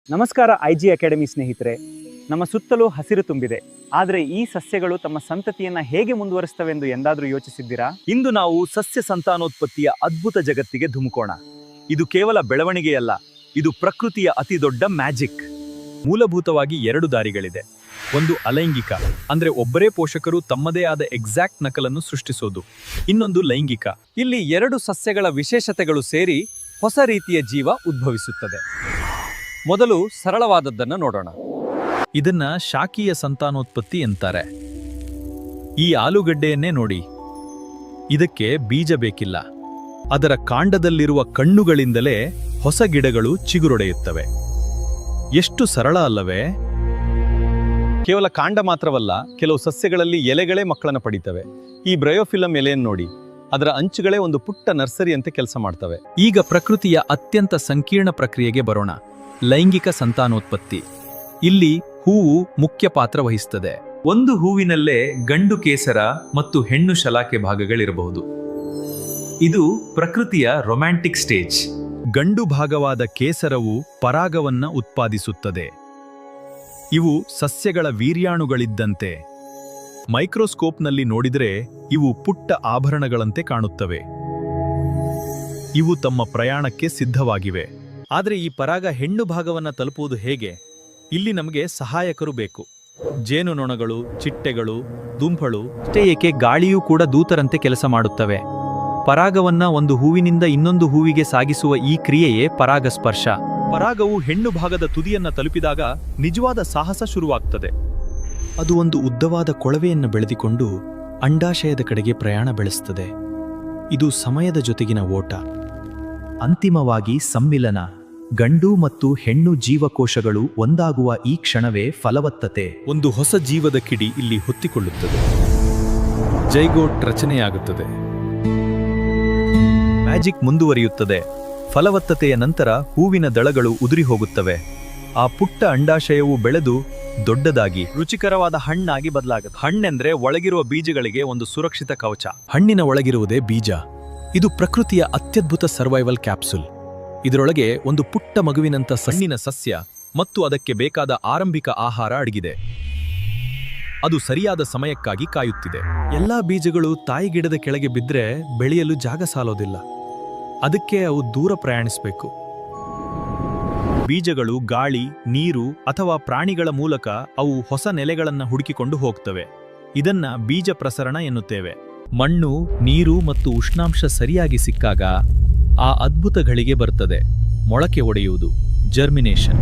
ನಮಸ್ಕಾರ IG academy ಸ್ನೇಹಿತರೆ. ನಮ್ಮ ಸುತ್ತಲೂ ಹಸಿರು ತುಂಬಿದೆ, ಆದರೆ ಈ ಸಸ್ಯಗಳು ತಮ್ಮ ಸಂತತಿಯನ್ನ ಹೇಗೆ ಮುಂದುವರಿಸ್ತವೆ ಎಂದು ಎಂದಾದರೂ ಯೋಚಿಸಿದ್ದೀರಾ? ಇಂದು ನಾವು ಸಸ್ಯ ಸಂತಾನೋತ್ಪತ್ತಿಯ ಅದ್ಭುತ ಜಗತ್ತಿಗೆ ಧುಮುಕೋಣ. ಇದು ಕೇವಲ ಬೆಳವಣಿಗೆಯಲ್ಲ, ಇದು ಪ್ರಕೃತಿಯ ಅತಿ ದೊಡ್ಡ ಮ್ಯಾಜಿಕ್. ಮೂಲಭೂತವಾಗಿ ಎರಡು ದಾರಿಗಳಿದೆ. ಒಂದು ಅಲೈಂಗಿಕ, ಅಂದ್ರೆ ಒಬ್ಬರೇ ಪೋಷಕರು ತಮ್ಮದೇ ಆದ ಎಕ್ಸಾಕ್ಟ್ ನಕಲನ್ನು ಸೃಷ್ಟಿಸೋದು. ಇನ್ನೊಂದು ಲೈಂಗಿಕ, ಇಲ್ಲಿ ಎರಡು ಸಸ್ಯಗಳ ವಿಶೇಷತೆಗಳು ಸೇರಿ ಹೊಸ ರೀತಿಯ ಜೀವ ಉದ್ಭವಿಸುತ್ತದೆ. ಮೊದಲು ಸರಳವಾದದ್ದನ್ನು ನೋಡೋಣ. ಇದನ್ನ ಶಾಖೀಯ ಸಂತಾನೋತ್ಪತ್ತಿ ಎಂತಾರೆ. ಈ ಆಲೂಗಡ್ಡೆಯನ್ನೇ ನೋಡಿ, ಇದಕ್ಕೆ ಬೀಜ ಬೇಕಿಲ್ಲ. ಅದರ ಕಾಂಡದಲ್ಲಿರುವ ಕಣ್ಣುಗಳಿಂದಲೇ ಹೊಸ ಗಿಡಗಳು ಚಿಗುರೊಡೆಯುತ್ತವೆ. ಎಷ್ಟು ಸರಳ ಅಲ್ಲವೇ? ಕೇವಲ ಕಾಂಡ ಮಾತ್ರವಲ್ಲ, ಕೆಲವು ಸಸ್ಯಗಳಲ್ಲಿ ಎಲೆಗಳೇ ಮಕ್ಕಳನ್ನು ಪಡಿತವೆ. ಈ ಬ್ರಯೋಫಿಲಮ್ ಎಲೆಯನ್ನು ನೋಡಿ, ಅದರ ಅಂಚುಗಳೇ ಒಂದು ಪುಟ್ಟ ನರ್ಸರಿಯಂತೆ ಕೆಲಸ ಮಾಡ್ತವೆ. ಈಗ ಪ್ರಕೃತಿಯ ಅತ್ಯಂತ ಸಂಕೀರ್ಣ ಪ್ರಕ್ರಿಯೆಗೆ ಬರೋಣ, ಲೈಂಗಿಕ ಸಂತಾನೋತ್ಪತ್ತಿ. ಇಲ್ಲಿ ಹೂವು ಮುಖ್ಯ ಪಾತ್ರ ವಹಿಸುತ್ತದೆ. ಒಂದು ಹೂವಿನಲ್ಲೇ ಗಂಡು ಕೇಸರ ಮತ್ತು ಹೆಣ್ಣು ಶಲಾಕೆ ಭಾಗಗಳಿರಬಹುದು. ಇದು ಪ್ರಕೃತಿಯ ರೊಮ್ಯಾಂಟಿಕ್ ಸ್ಟೇಜ್. ಗಂಡು ಭಾಗವಾದ ಕೇಸರವು ಪರಾಗವನ್ನ ಉತ್ಪಾದಿಸುತ್ತದೆ. ಇವು ಸಸ್ಯಗಳ ವೀರ್ಯಾಣುಗಳಿದ್ದಂತೆ. ಮೈಕ್ರೋಸ್ಕೋಪ್ನಲ್ಲಿ ನೋಡಿದರೆ ಇವು ಪುಟ್ಟ ಆಭರಣಗಳಂತೆ ಕಾಣುತ್ತವೆ. ಇವು ತಮ್ಮ ಪ್ರಯಾಣಕ್ಕೆ ಸಿದ್ಧವಾಗಿವೆ. ಆದರೆ ಈ ಪರಾಗ ಹೆಣ್ಣು ಭಾಗವನ್ನ ತಲುಪುವುದು ಹೇಗೆ? ಇಲ್ಲಿ ನಮಗೆ ಸಹಾಯಕರು ಬೇಕು. ಜೇನುನೊಣಗಳು, ಚಿಟ್ಟೆಗಳು, ದುಂಪಳು, ಅಷ್ಟೇ ಏಕೆ ಗಾಳಿಯೂ ಕೂಡ ದೂತರಂತೆ ಕೆಲಸ ಮಾಡುತ್ತವೆ. ಪರಾಗವನ್ನ ಒಂದು ಹೂವಿನಿಂದ ಇನ್ನೊಂದು ಹೂವಿಗೆ ಸಾಗಿಸುವ ಈ ಕ್ರಿಯೆಯೇ ಪರಾಗಸ್ಪರ್ಶ. ಪರಾಗವು ಹೆಣ್ಣು ಭಾಗದ ತುದಿಯನ್ನ ತಲುಪಿದಾಗ ನಿಜವಾದ ಸಾಹಸ ಶುರುವಾಗ್ತದೆ. ಅದು ಒಂದು ಉದ್ದವಾದ ಕೊಳವೆಯನ್ನು ಬೆಳೆದಿಕೊಂಡು ಅಂಡಾಶಯದ ಕಡೆಗೆ ಪ್ರಯಾಣ ಬೆಳೆಸುತ್ತದೆ. ಇದು ಸಮಯದ ಜೊತೆಗಿನ ಓಟ. ಅಂತಿಮವಾಗಿ ಸಮ್ಮಿಲನ. ಗಂಡು ಮತ್ತು ಹೆಣ್ಣು ಜೀವಕೋಶಗಳು ಒಂದಾಗುವ ಈ ಕ್ಷಣವೇ ಫಲವತ್ತತೆ. ಒಂದು ಹೊಸ ಜೀವದ ಕಿಡಿ ಇಲ್ಲಿ ಹೊತ್ತಿಕೊಳ್ಳುತ್ತದೆ. ಜೈಗೋಟ್ ರಚನೆಯಾಗುತ್ತದೆ. ಮ್ಯಾಜಿಕ್ ಮುಂದುವರಿಯುತ್ತದೆ. ಫಲವತ್ತತೆಯ ನಂತರ ಹೂವಿನ ದಳಗಳು ಉದುರಿ ಹೋಗುತ್ತವೆ. ಆ ಪುಟ್ಟ ಅಂಡಾಶಯವು ಬೆಳೆದು ದೊಡ್ಡದಾಗಿ ರುಚಿಕರವಾದ ಹಣ್ಣಾಗಿ ಬದಲಾಗುತ್ತೆ. ಹಣ್ಣೆಂದ್ರೆ ಒಳಗಿರುವ ಬೀಜಗಳಿಗೆ ಒಂದು ಸುರಕ್ಷಿತ ಕವಚ. ಹಣ್ಣಿನ ಒಳಗಿರುವುದೇ ಬೀಜ. ಇದು ಪ್ರಕೃತಿಯ ಅತ್ಯದ್ಭುತ ಸರ್ವೈವಲ್ ಕ್ಯಾಪ್ಸುಲ್. ಇದರೊಳಗೆ ಒಂದು ಪುಟ್ಟ ಮಗುವಿನಂಥ ಸಣ್ಣಿನ ಸಸ್ಯ ಮತ್ತು ಅದಕ್ಕೆ ಬೇಕಾದ ಆರಂಭಿಕ ಆಹಾರ ಅಡಗಿದೆ. ಅದು ಸರಿಯಾದ ಸಮಯಕ್ಕಾಗಿ ಕಾಯುತ್ತಿದೆ. ಎಲ್ಲಾ ಬೀಜಗಳು ತಾಯಿ ಗಿಡದ ಕೆಳಗೆ ಬಿದ್ದರೆ ಬೆಳೆಯಲು ಜಾಗ ಸಾಲೋದಿಲ್ಲ. ಅದಕ್ಕೆ ಅವು ದೂರ ಪ್ರಯಾಣಿಸಬೇಕು. ಬೀಜಗಳು ಗಾಳಿ, ನೀರು ಅಥವಾ ಪ್ರಾಣಿಗಳ ಮೂಲಕ ಅವು ಹೊಸ ನೆಲೆಗಳನ್ನು ಹುಡುಕಿಕೊಂಡು ಹೋಗ್ತವೆ. ಇದನ್ನ ಬೀಜ ಪ್ರಸರಣ ಎನ್ನುತ್ತೇವೆ. ಮಣ್ಣು, ನೀರು ಮತ್ತು ಉಷ್ಣಾಂಶ ಸರಿಯಾಗಿ ಸಿಕ್ಕಾಗ ಆ ಅದ್ಭುತ ಘಳಿಗೆ ಬರ್ತದೆ, ಮೊಳಕೆ ಒಡೆಯುವುದು, ಜರ್ಮಿನೇಷನ್.